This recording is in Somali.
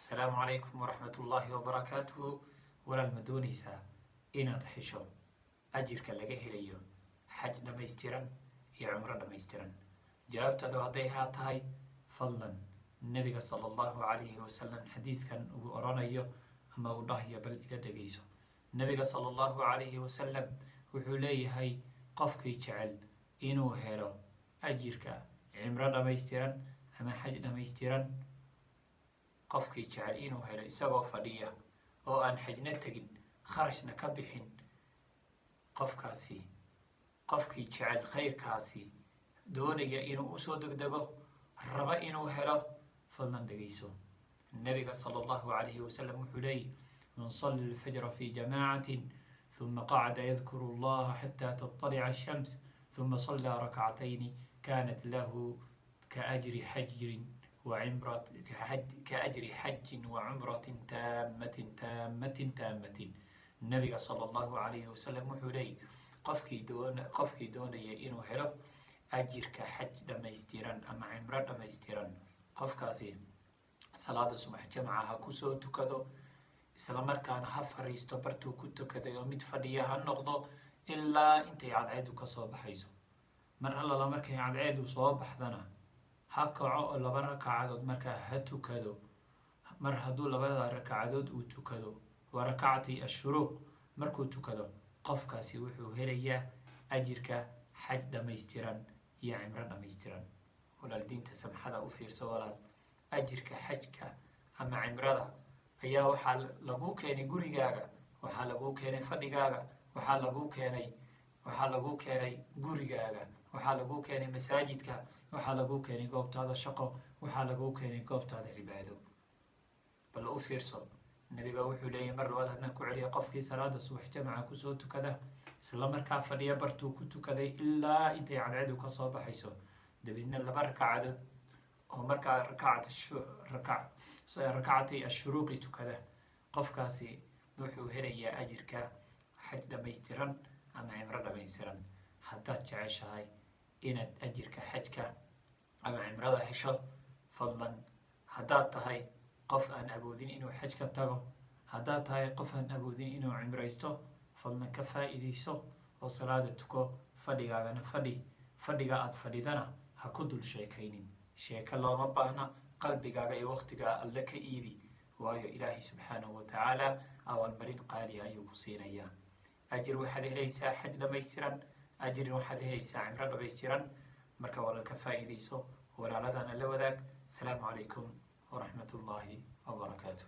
السلام عليكم ورحمة الله وبركاته. walaal ma doonaysaa inaad hesho ajirka laga helayo xaj dhammaystiran iyo cumro dhammaystiran? jawaabtaadu hadday haa tahay, fadlan nabiga sala allahu calayhi wasalam xadiidkan uu oranayo ama uu dhahayo bal ila dhegayso. nabiga sala allahu calayhi wasalam wuxuu leeyahay, qofkii jecel inuu helo ajirka cimro dhammaystiran ama xaj dhammaystiran, qofkii jecel inuu helo isagoo fadhiya oo aan xajna tegin, kharashna ka bixin, qofkii jecel khayrkaasi doonaya inuu usoo degdego, raba inuu helo, fadlan dhegayso. nabiga sala allahu calayhi wasalam wuxuu leeyahy, man salla alfajra fi jamaacatin ثم قعد يذكر الله حتى تطلع الشمس ثم صلى ركعتين كانت له كأجر حج وعمرة تامة. النبي صلى الله عليه وسلم wuxuu leeyahy, qofkii doonaya inuu helo ajirka xaj dhammaystiran ama cimro dhammaystiran, qofkaasi salaada subax jamca ha kusoo tukado, isla markaana ha fariisto bartuu ku tukaday oo mid fadhiya ha noqdo ilaa intay cadceedu ka soo baxayso. mar allala markay cadceedu soo baxdana ha kaco oo 2 rakacadood markaa ha tukado. mar hadduu 2 rakacadood uu tukado, waa rakacati ashuruuq, markuu tukado, qofkaasi wuxuu helayaa ajirka xaj dhammaystiran iyo cimro dhammaystiran. walaal diinta samxada u fiirso walaal, ajirka xajka ama cimrada ayaa waxaa lagu keenay gurigaaga, waxaa lagu keenay fadhigaaga, waxaa lagu keenay gurigaaga, waxaa lagu keenay masaajidka, waxaa lagu keenay goobtaada shaqo, waxaa lagu keenay goobtaada cibaado. bal u fiirso, nabiga wuxuu leeyahy, mar labaad haddaan ku celiya, qofkii salaada subax jamca kusoo tukada, isla markaa fadhiya bartuu ku tukaday ilaa intay cadceedu ka soo baxayso, dabeedna 2 rakacadood oo markaa rakacatay ashuruuqi tukada, qofkaasi wuxuu helayaa ajirka xaj dhammaystiran ama cimro dhammaystiran. haddaad jeceshahay inaad ajirka xajka ama cimrada hesho, fadlan haddaad tahay qof aan awoodin inuu xajka tago, haddaad tahay qof aan awoodin inuu cimraysto, fadlan ka faa'iidayso oo salaada tuko, fadhigaagana fadhiga aad fadhidana ha ku dul sheekaynin. sheeko looma baahna, qalbigaaga iyo waqtigaa alle ka iibi, waayo ilaahay subxaanahu watacaala awaalmarin qaaliya ayuu ku siinayaa. ajir waxaad helaysaa xaj dhammaystiran, ajirna waxaad helaysaa cimro dhammaystiran. marka walaal ka faa'iidayso, walaaladana la wadaag. asalaamu calaykum waraxmat ullaahi wabarakaatuh.